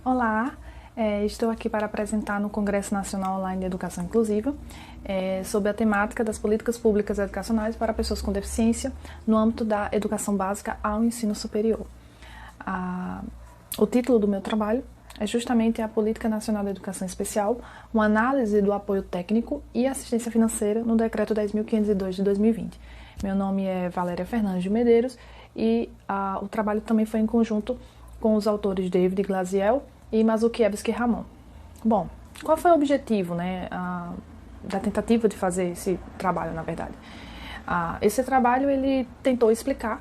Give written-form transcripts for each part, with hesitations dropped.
Olá, estou aqui para apresentar no Congresso Nacional Online de Educação Inclusiva sobre a temática das políticas públicas educacionais para pessoas com deficiência no âmbito da educação básica ao ensino superior. O título do meu trabalho é justamente a Política Nacional de Educação Especial, uma análise do apoio técnico e assistência financeira no Decreto 10.502 de 2020. Meu nome é Valéria Fernandes de Medeiros e o trabalho também foi em conjunto com os autores David Glaziel e Mazukiewicz Ramon. Bom, qual foi o objetivo, da tentativa de fazer esse trabalho, na verdade? Esse trabalho ele tentou explicar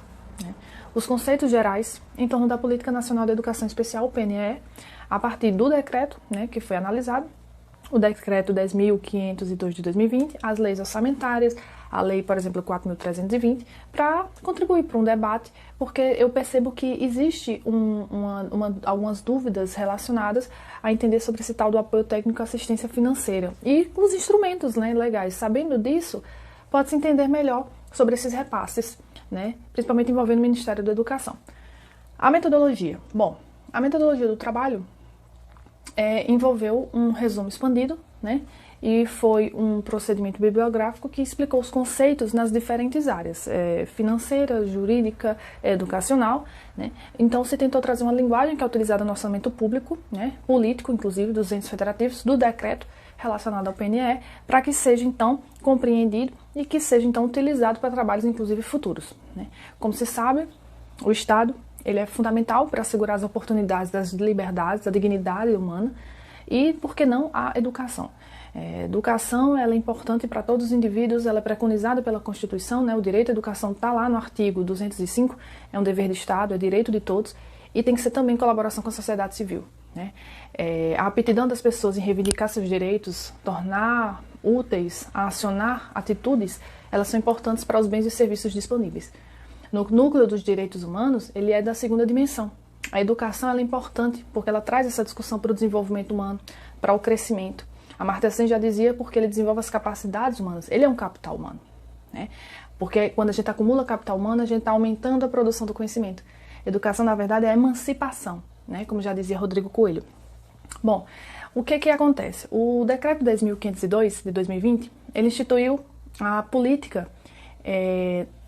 os conceitos gerais em torno da Política Nacional de Educação Especial, o PNE, a partir do decreto, que foi analisado, o decreto 10.502 de 2020, as leis orçamentárias, a lei, por exemplo, 4.320, para contribuir para um debate, porque eu percebo que existe algumas dúvidas relacionadas a entender sobre esse tal do apoio técnico e assistência financeira. E os instrumentos legais. Sabendo disso, pode-se entender melhor sobre esses repasses, principalmente envolvendo o Ministério da Educação. A metodologia. Bom, a metodologia do trabalho envolveu um resumo expandido, e foi um procedimento bibliográfico que explicou os conceitos nas diferentes áreas, financeira, jurídica, educacional. Então, se tentou trazer uma linguagem que é utilizada no orçamento público, político, inclusive, dos entes federativos, do decreto relacionado ao PNE, para que seja, então, compreendido e que seja, então, utilizado para trabalhos, inclusive, futuros. Como se sabe, o Estado ele é fundamental para assegurar as oportunidades das liberdades, da dignidade humana e, por que não, a educação. Educação ela é importante para todos os indivíduos, ela é preconizada pela Constituição, o direito à educação está lá no artigo 205, é um dever de Estado, é direito de todos e tem que ser também colaboração com a sociedade civil. A aptidão das pessoas em reivindicar seus direitos, tornar úteis, a acionar atitudes, elas são importantes para os bens e serviços disponíveis. No núcleo dos direitos humanos, ele é da segunda dimensão. A educação ela é importante porque ela traz essa discussão para o desenvolvimento humano, para o crescimento. Amartya Sen já dizia porque ele desenvolve as capacidades humanas. Ele é um capital humano. Porque quando a gente acumula capital humano, a gente está aumentando a produção do conhecimento. Educação, na verdade, é a emancipação, como já dizia Rodrigo Coelho. Bom, o que acontece? O decreto 10.502 de 2020, ele instituiu a política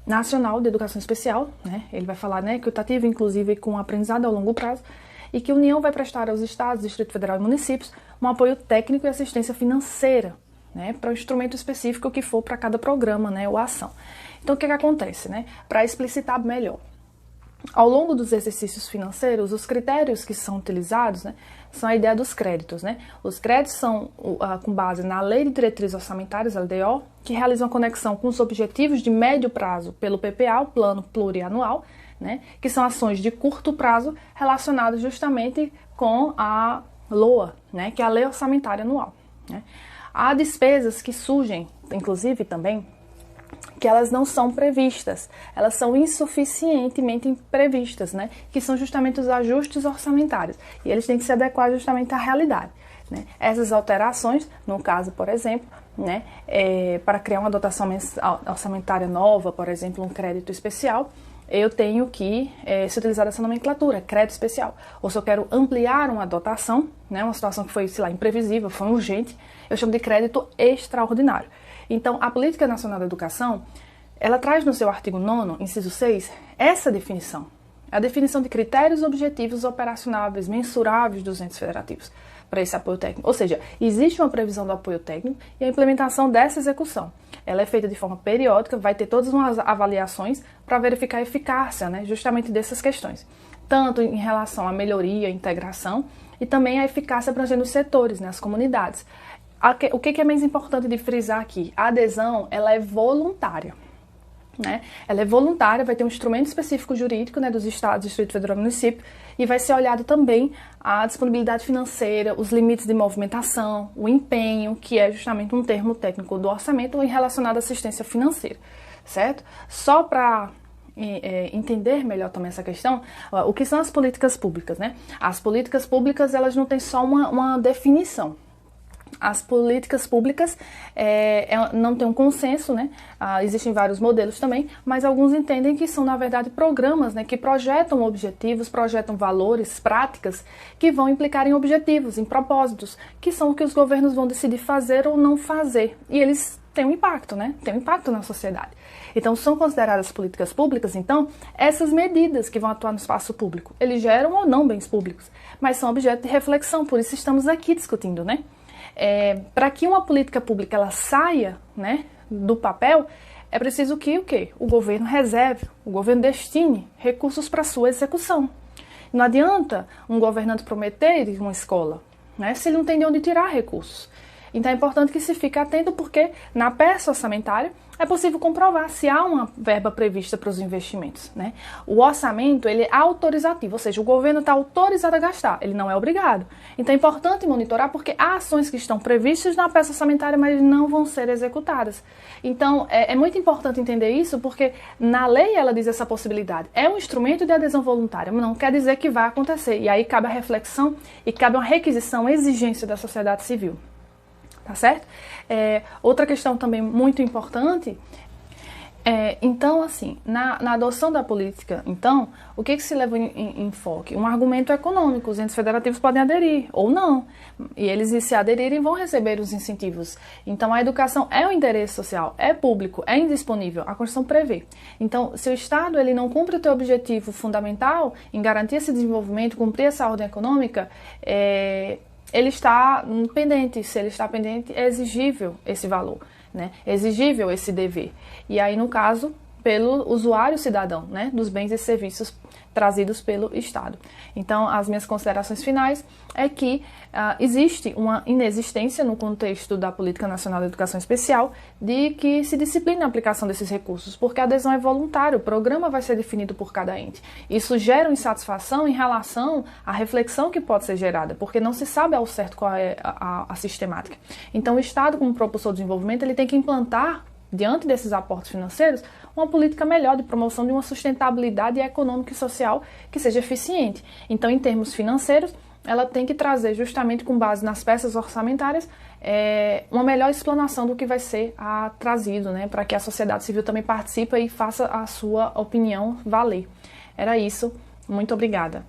nacional de educação especial, ele vai falar equitativa, inclusive com aprendizado a longo prazo, e que a União vai prestar aos estados, Distrito Federal e municípios um apoio técnico e assistência financeira, para um instrumento específico que for para cada programa, ou ação. Então, o que acontece? Para explicitar melhor, ao longo dos exercícios financeiros, os critérios que são utilizados são a ideia dos créditos. Os créditos são com base na Lei de Diretrizes Orçamentárias, LDO, que realiza uma conexão com os objetivos de médio prazo pelo PPA, o Plano Plurianual, que são ações de curto prazo relacionadas justamente com a LOA, que é a Lei Orçamentária Anual. Há despesas que surgem, inclusive também, que elas não são previstas, elas são insuficientemente previstas, que são justamente os ajustes orçamentários, e eles têm que se adequar justamente à realidade. Essas alterações, no caso, por exemplo, para criar uma dotação orçamentária nova, por exemplo, um crédito especial, eu tenho que se utilizar essa nomenclatura, crédito especial. Ou se eu quero ampliar uma dotação, uma situação que foi, imprevisível, foi urgente, eu chamo de crédito extraordinário. Então, a Política Nacional da Educação, ela traz no seu artigo 9º, inciso 6, essa definição. A definição de critérios objetivos operacionáveis, mensuráveis dos entes federativos para esse apoio técnico. Ou seja, existe uma previsão do apoio técnico e a implementação dessa execução. Ela é feita de forma periódica, vai ter todas umas avaliações para verificar a eficácia, justamente dessas questões. Tanto em relação à melhoria, integração e também a eficácia abrangendo os setores, as comunidades. O que é mais importante de frisar aqui? A adesão, ela é voluntária. Ela é voluntária, vai ter um instrumento específico jurídico dos estados, Distrito Federal e município, e vai ser olhado também a disponibilidade financeira, os limites de movimentação, o empenho, que é justamente um termo técnico do orçamento relacionado à assistência financeira, certo? Só para entender melhor também essa questão, o que são as políticas públicas, As políticas públicas, elas não têm só uma definição. as políticas públicas não têm um consenso, né? Existem vários modelos também, mas alguns entendem que são, na verdade, programas, né, que projetam objetivos, projetam valores, práticas, que vão implicar em objetivos, em propósitos, que são o que os governos vão decidir fazer ou não fazer. E eles têm um impacto, né? Tem um impacto na sociedade. Então, são consideradas políticas públicas, então, essas medidas que vão atuar no espaço público. Eles geram ou não bens públicos, mas são objeto de reflexão, por isso estamos aqui discutindo, né? Para que uma política pública ela saia, né, do papel, é preciso que o quê? O governo reserve, o governo destine recursos para sua execução. Não adianta um governante prometer uma escola, né, se ele não tem de onde tirar recursos. Então é importante que se fique atento porque na peça orçamentária é possível comprovar se há uma verba prevista para os investimentos, né? O orçamento ele é autorizativo, ou seja, o governo está autorizado a gastar, ele não é obrigado. Então é importante monitorar porque há ações que estão previstas na peça orçamentária, mas não vão ser executadas. Então é muito importante entender isso porque na lei ela diz essa possibilidade. É um instrumento de adesão voluntária, mas não quer dizer que vai acontecer. E aí cabe a reflexão e cabe uma requisição, uma exigência da sociedade civil. Tá certo? Outra questão também muito importante então, assim, na adoção da política, então, o que se leva em enfoque? Um argumento econômico, os entes federativos podem aderir ou não, e eles, se aderirem, vão receber os incentivos. Então, a educação é um interesse social, é público, é indisponível, a Constituição prevê. Então, se o Estado ele não cumpre o seu objetivo fundamental em garantir esse desenvolvimento, cumprir essa ordem econômica, ele está pendente. Se ele está pendente, é exigível esse valor, né? É exigível esse dever. E aí, no caso, pelo usuário cidadão, né, dos bens e serviços trazidos pelo Estado. Então, as minhas considerações finais é que existe uma inexistência no contexto da Política Nacional de Educação Especial de que se discipline a aplicação desses recursos, porque a adesão é voluntária, o programa vai ser definido por cada ente. Isso gera uma insatisfação em relação à reflexão que pode ser gerada, porque não se sabe ao certo qual é a sistemática. Então, o Estado, como propulsor do desenvolvimento, ele tem que implantar, diante desses aportes financeiros, uma política melhor de promoção de uma sustentabilidade econômica e social que seja eficiente. Então, em termos financeiros, ela tem que trazer, justamente com base nas peças orçamentárias, uma melhor explanação do que vai ser trazido, né, para que a sociedade civil também participe e faça a sua opinião valer. Era isso. Muito obrigada.